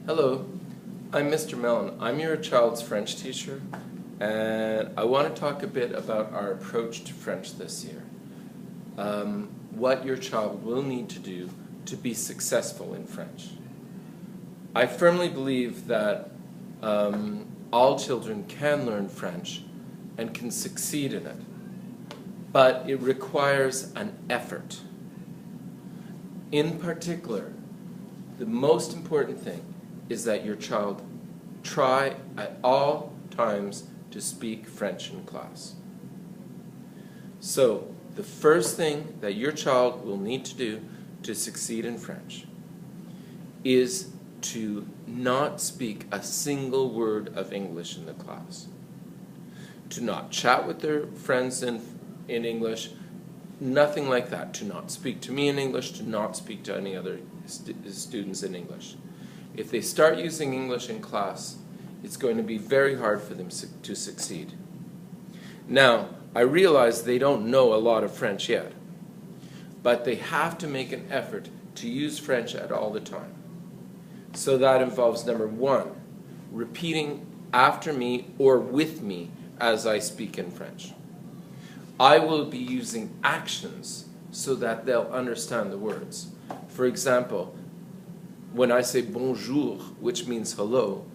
Hello, I'm Mr. Mellon. I'm your child's French teacher, and I want to talk a bit about our approach to French this year. What your child will need to do to be successful in French. I firmly believe that all children can learn French and can succeed in it, but it requires an effort. In particular, the most important thing is that your child try at all times to speak French in class. So, the first thing that your child will need to do to succeed in French is to not speak a single word of English in the class. To not chat with their friends in English, nothing like that. To not speak to me in English, to not speak to any other students in English. If they start using English in class, it's going to be very hard for them to succeed. Now, I realize they don't know a lot of French yet, but they have to make an effort to use French at all the time. So that involves, number one, repeating after me or with me as I speak in French. I will be using actions so that they'll understand the words. For example, when I say bonjour, which means hello,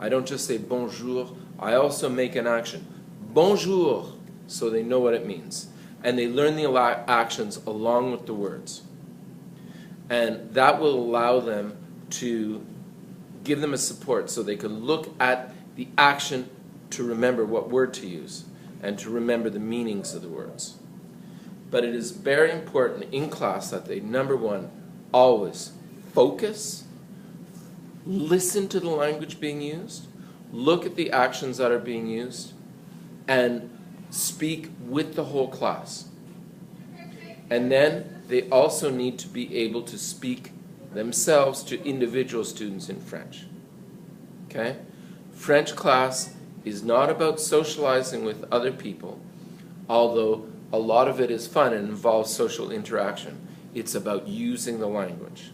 I don't just say bonjour, I also make an action. Bonjour, so they know what it means. And they learn the actions along with the words. And that will allow them to give them a support so they can look at the action to remember what word to use and to remember the meanings of the words. But it is very important in class that they, number one, always focus, listen to the language being used, look at the actions that are being used, and speak with the whole class. And then they also need to be able to speak themselves to individual students in French. Okay? French class is not about socializing with other people, although a lot of it is fun and involves social interaction. It's about using the language.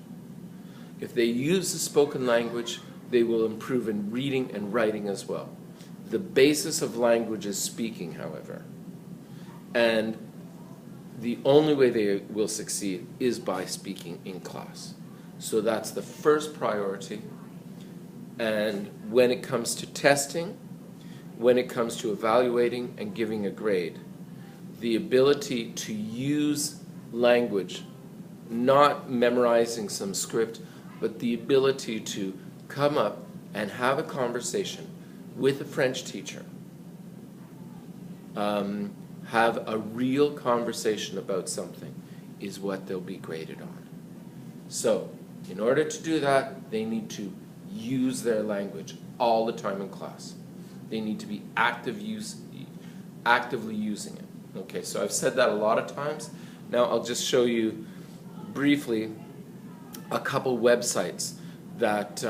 If they use the spoken language, they will improve in reading and writing as well. The basis of language is speaking, however. And the only way they will succeed is by speaking in class. So that's the first priority. And when it comes to testing, when it comes to evaluating and giving a grade, the ability to use language, not memorizing some script, but the ability to come up and have a conversation with a French teacher, have a real conversation about something, is what they'll be graded on. So, in order to do that, they need to use their language all the time in class. They need to be actively using it. Okay, so I've said that a lot of times. Now I'll just show you briefly a couple websites that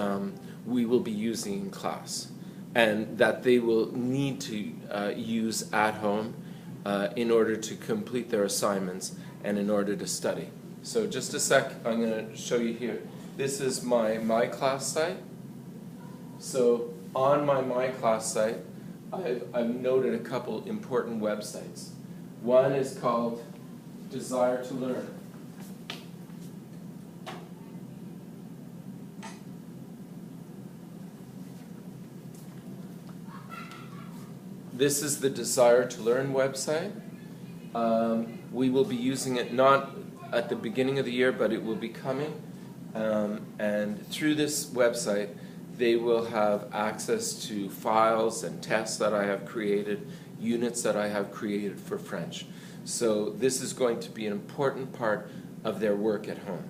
we will be using in class and that they will need to use at home in order to complete their assignments and in order to study. So just a sec, I'm going to show you here. This is my class site. So on my class site, I've noted a couple important websites. One is called Desire to Learn. This is the Desire to Learn website. We will be using it not at the beginning of the year, but it will be coming. And through this website, they will have access to files and tests that I have created, units that I have created for French. So this is going to be an important part of their work at home.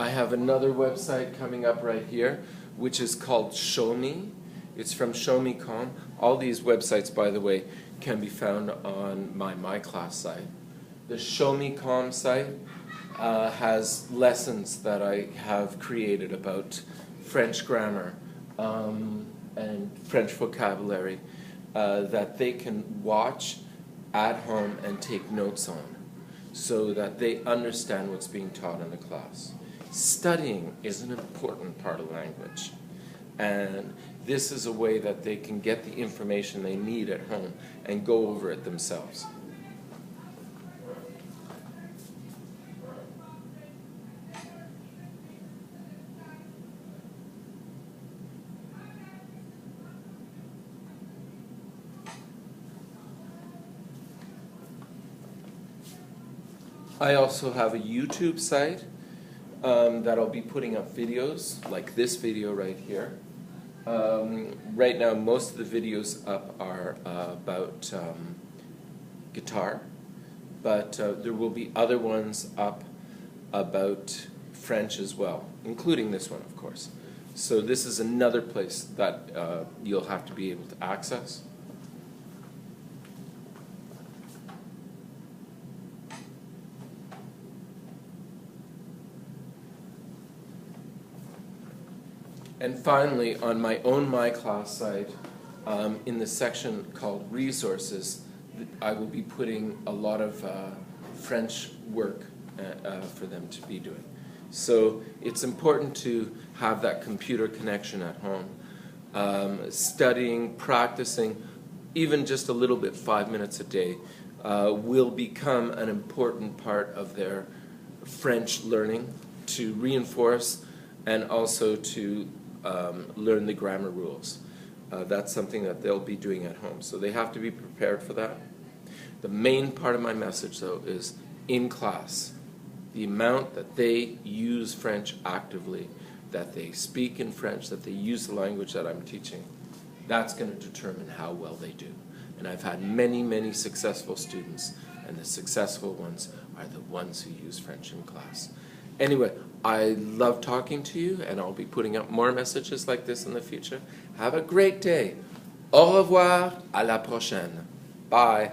I have another website coming up right here, which is called Show Me. It's from Show.me.com. All these websites, by the way, can be found on my class site. The Show.me.com site has lessons that I have created about French grammar and French vocabulary that they can watch at home and take notes on so that they understand what's being taught in the class. Studying is an important part of language, and this is a way that they can get the information they need at home and go over it themselves. I also have a YouTube site that I'll be putting up videos, like this video right here. Right now, most of the videos up are about guitar, but there will be other ones up about French as well, including this one, of course. So this is another place that you'll have to be able to access. And finally, on my own MyClass site, in the section called Resources, I will be putting a lot of French work for them to be doing. So it's important to have that computer connection at home. Studying, practicing, even just a little bit, 5 minutes a day, will become an important part of their French learning to reinforce and also to learn the grammar rules. That's something that they'll be doing at home. So they have to be prepared for that. The main part of my message, though, is in class. The amount that they use French actively, that they speak in French, that they use the language that I'm teaching, that's going to determine how well they do. And I've had many, many successful students, and the successful ones are the ones who use French in class. Anyway, I love talking to you, and I'll be putting up more messages like this in the future. Have a great day. Au revoir, à la prochaine. Bye.